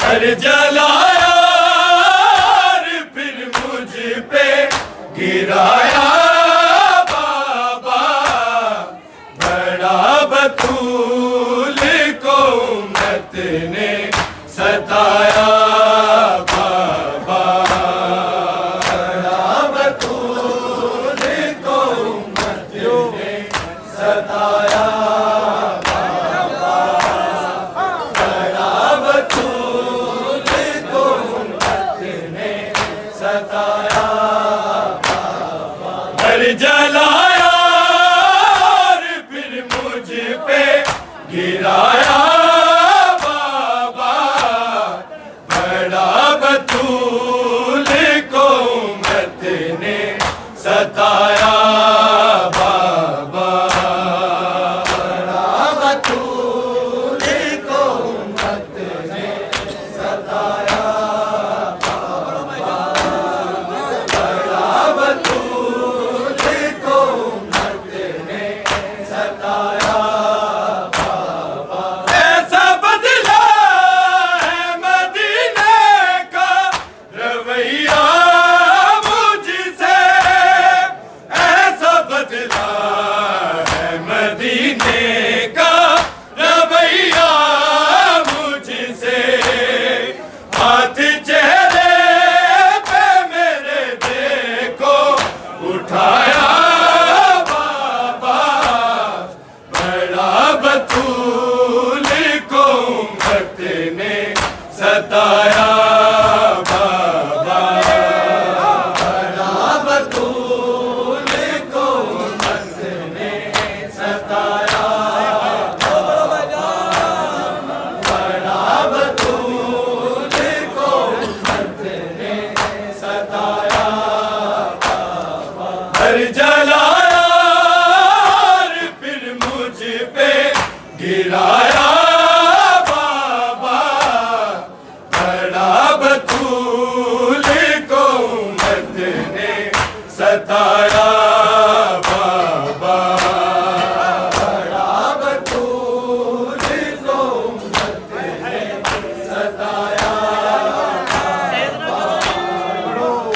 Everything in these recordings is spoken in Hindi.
घर जलाया और फिर मुझ पे गिराया बाबा, बड़ा बतूल को उम्मत ने सताया बाबा, बड़ा बतूल को उम्मत ने सताया बाबा, बड़ा बतूल को उम्मत ने सताया बाबा। घर जलाया और फिर मुझ पे गिराया बाबा, बड़ा बतूल को उम्मत ने सताया बाबा, बड़ा बतूल को उम्मत ने सताया बाबा, बड़ा बतूल को उम्मत ने सताया बाबा। ऐसा बदला है मदीने का रवैया मुझसे, ऐसा बदला है मदीने का रवैया मुझसे, हाथ चेहरे पे मेरे देखो उठाया बाबा, बड़ा बतूल को उम्मत ने सताया बाबा, बड़ा बतूल को उम्मत ने सताया बाबा, बड़ा बतूल को उम्मत ने सताया बाबा। घर जलाया और फिर मुझ पे गिराया बाबा, बड़ा बतूल को उम्मत ने सताया बाबा, बड़ा बतूल को उम्मत ने सताया बाबा,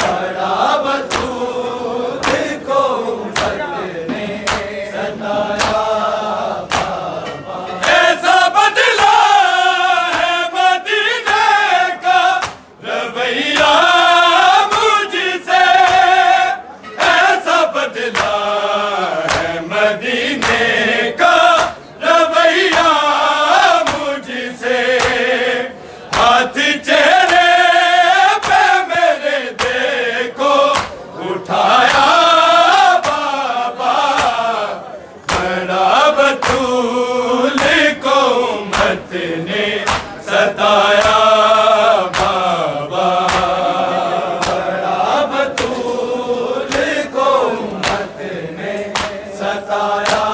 बड़ा बतूल को उम्मत ने सताया बाबा। ऐसा बदला है मदीने का रवैया मुझसे, ऐसा बदला है मदीने का रवैया मुझसे, हाथ चेहरे पे मेरे देखो उठाया बाबा, बड़ा बतूल को उम्मत ने सताया बाबा, बड़ा बतूल को उम्मत ने सताया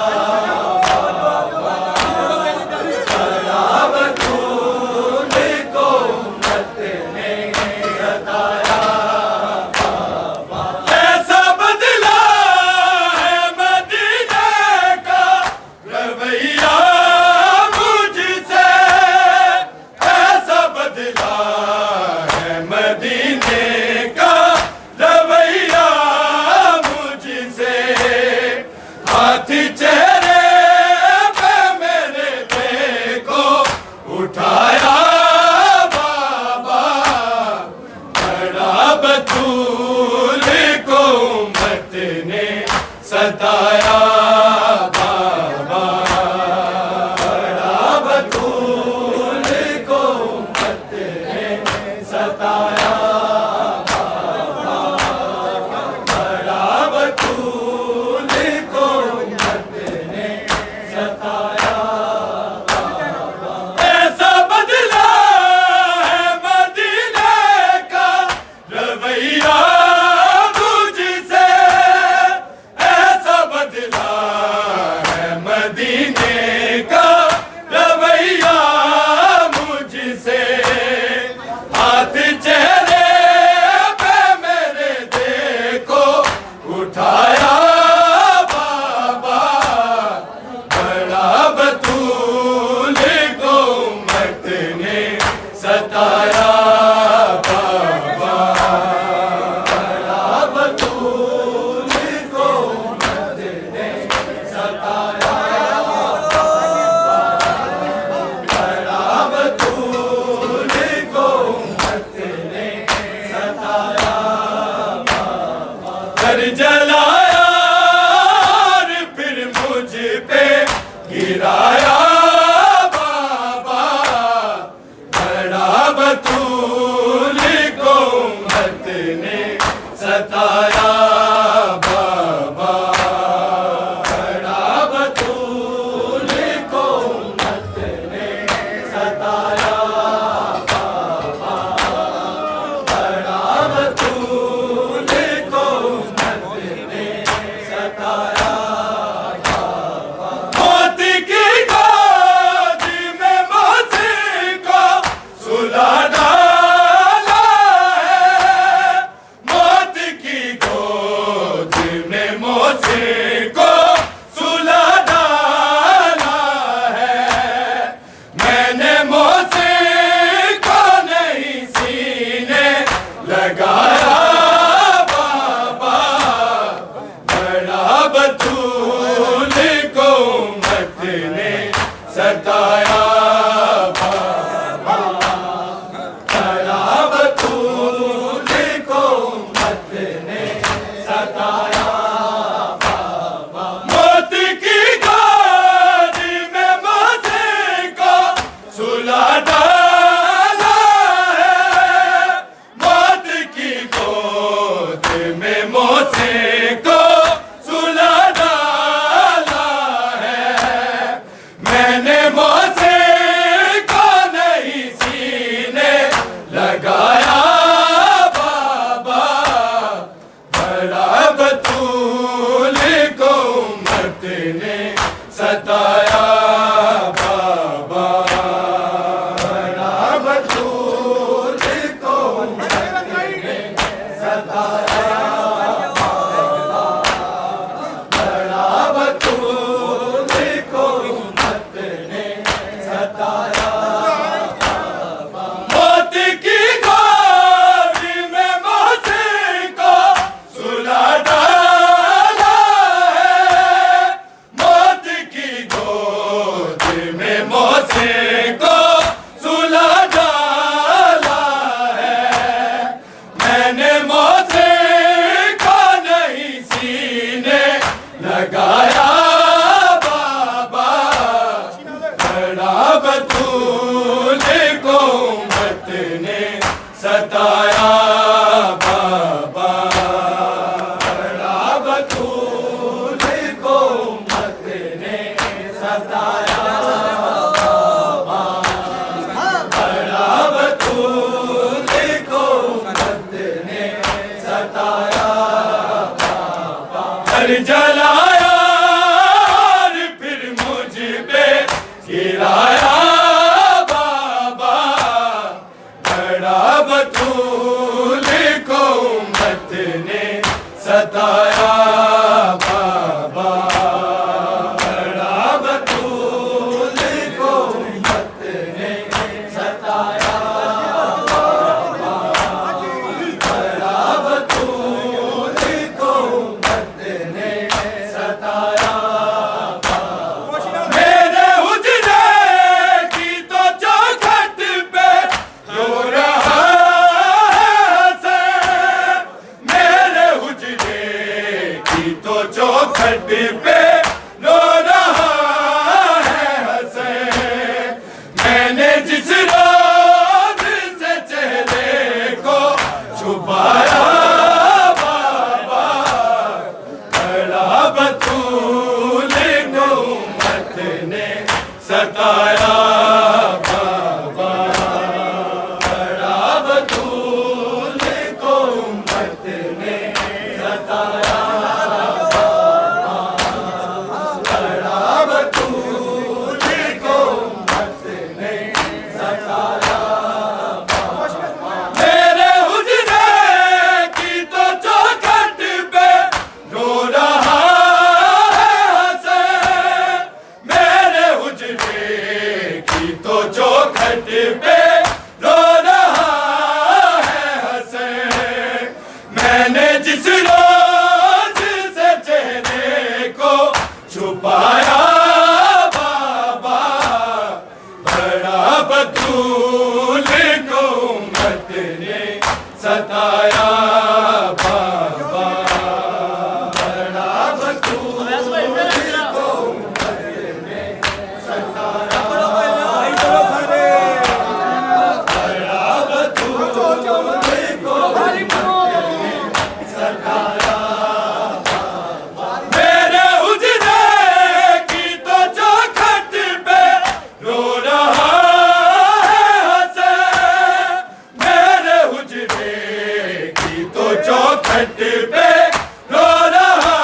बाबा, बड़ा बतूल को उम्मत ने सताया बाबा। ऐसा बदला है मदीने का रवैया मुझसे, ऐसा सताया बाबा, बड़ा बतूल को उम्मत ने सताया बाबा, बड़ा बतूल को उम्मत ने सताया बाबा। घर जलाया और फिर मुझ पे गिराया बाबा, बड़ा बतूल को उम्मत ने सताया बाबा, बड़ा बतूल को उम्मत ने सताया बाबा, बड़ा बतूल को उम्मत ने सताया बाबा। मौत की गोद में मौसी को सुला डाला है, मौत की गोद में मौसी को सुला डाला है। मैंने मौसी को नहीं सीने लगाया बाबा, बड़ा बतूल को उम्मत ने सताया बाबा, बड़ा बतूल को उम्मत ने सताया बाबा। मौत की गोद में मौसी को सुला डाला है, मौत की गोद में मौसी को सुला डाला है। मैंने मौसी को नहीं सीने लगाया बाबा, बड़ा बतूल को उम्मत ने सताया बाबा, बड़ा बतूल को उम्मत ने सताया बाबा, बड़ा बतूल को उम्मत ने सताया बाबा। मौत की गोद में मौसी को सुला डाला है, मौत की गोद में मौसी को सुला डाला है। मैंने मौसी को नहीं सीने लगाया बाबा, बड़ा बतूल को उम्मत ने सताया बाबा, बड़ा बतूल को उम्मत ने सताया बाबा, बड़ा बतूल को उम्मत ने सताया बाबा। घर जलाया और फिर मुझ पे गिराया बाबा, बड़ा बतूल को उम्मत ने सताया बाबा, बड़ा बतूल को उम्मत ने सताया बाबा, बड़ा बतूल को उम्मत ने सताया बाबा। मेरे उजरे की तो चौखट पे रो रहा है सताया बाबा, बड़ा बतूल को उम्र में सताया बाबा, बड़ा बतूल को उम्र में सताया बाबा। मेरे उजरे की तो चौखट पे रो रहा है हसन, मेरे उजरे की तो चौखट पे रो रहा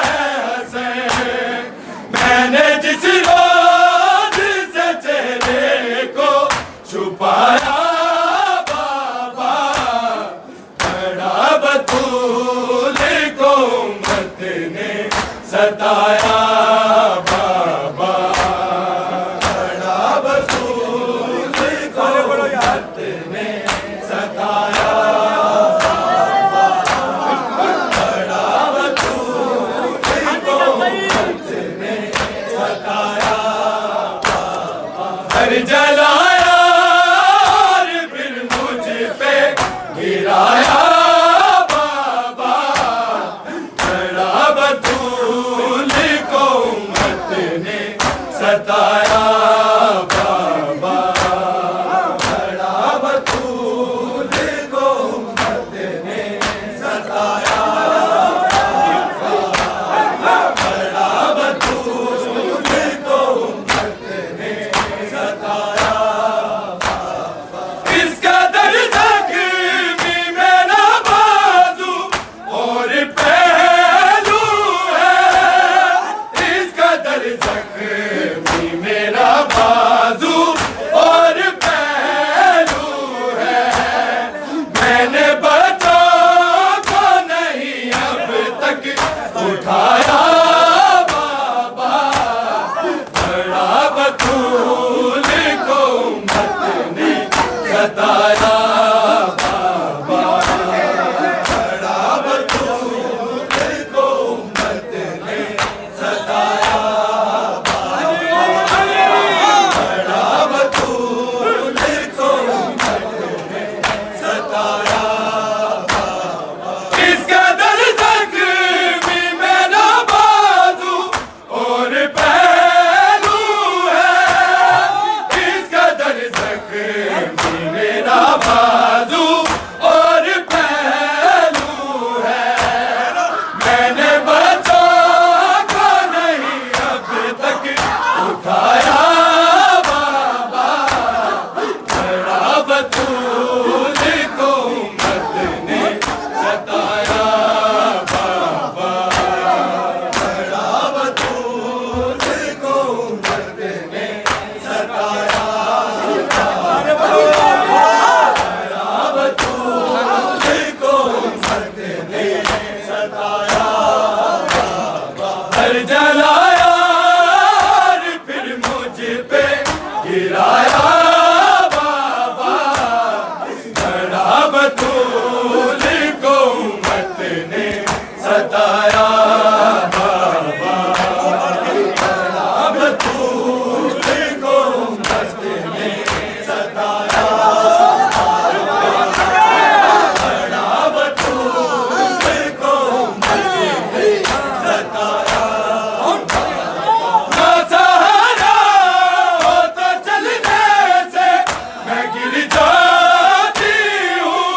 है हसन। मैंने जिस रोज से चेहरे को छुपाया बाबा, बड़ा बतूल को उम्मत ने सताया बाबा, बड़ा बतूल को उम्मत ने सताया बाबा, बड़ा बतूल को उम्मत ने सताया बाबा। घर जलाया और फिर मुझ पे गिराया बाबा, बड़ा बतूल को उम्मत ने सताया बाबा, बड़ा बतूल को उम्मत ने सताया बाबा, बड़ा बतूल को उम्मत ने सताया बाबा। इसका दर्द जख्मी मेरा बाजू और पहलू है, इसका दर्द जख्मी मेरा बाजू और पहलू है। मैंने बच्चों को नहीं अब तक उठाया बाबा, बड़ा बतूल को उम्मत ने सताया बाबा, बड़ा बतूल को उम्मत ने सताया बाबा, बड़ा बतूल को उम्मत ने सताया बाबा। इसका दर्द जख्मी मेरा बाजू और पहलू है, इसका दर्द जख्मी मेरा बाजू और पहलू है। मैंने बच्चों को नहीं अब तक उठाया बाबा, बड़ा बतूल को उम्मत ने सताया बाबा, बड़ा बतूल को उम्मत ने सताया बाबा, बड़ा बतूल को उम्मत ने सताया बाबा। घर जलाया और फिर मुझ पे गिराया बाबा, बड़ा बतूल को उम्मत ने सताया बाबा, बड़ा बतूल को उम्मत ने सताया बाबा, बड़ा बतूल को उम्मत ने सताया बाबा। ना सहारा हो तो चलने से मैं गिर जाती हूँ,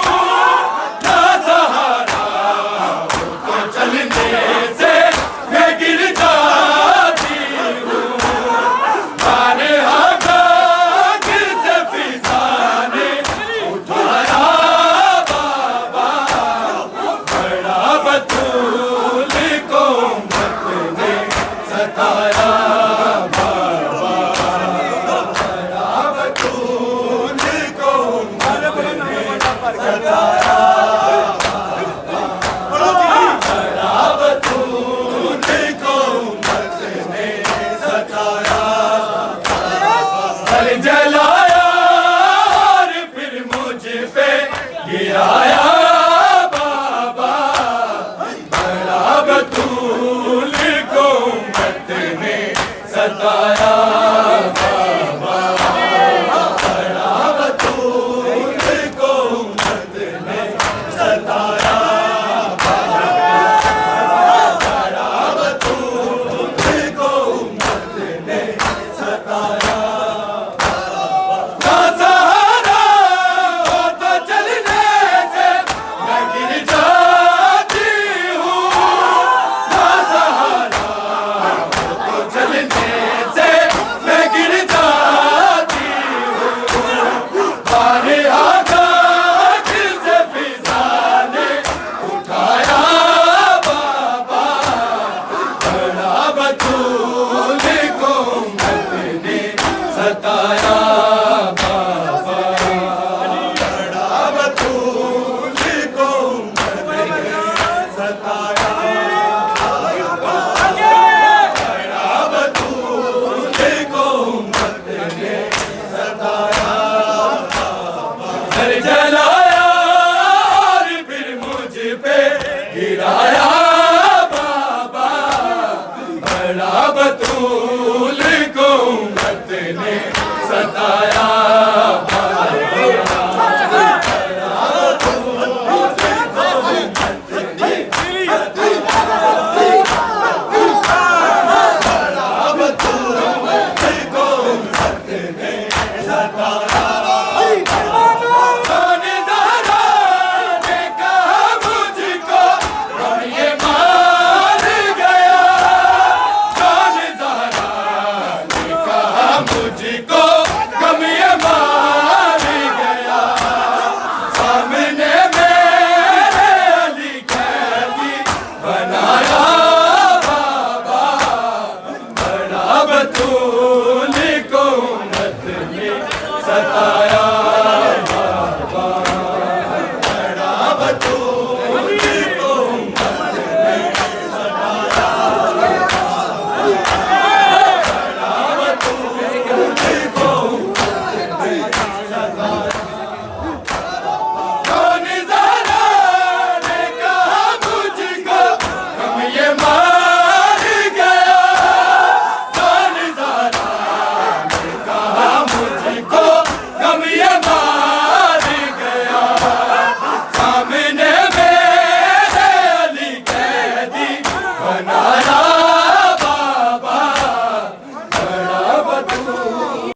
ना सहारा हो तो चलने से मैं गिर जाती हूँ। मारे हाथ से फिजा ने उठाया बाबा, बड़ा बतूल को उम्मत ने सताया बाबा, बड़ा बतूल को उम्मत ने सताया बाबा, बड़ा बतूल को उम्मत ने सताया बाबा। घर जलाया और फिर मुझ पे गिराया बाबा, बड़ा बतूल को उम्मत ने सताया बाबा, बड़ा बतूल को उम्मत ने कर जला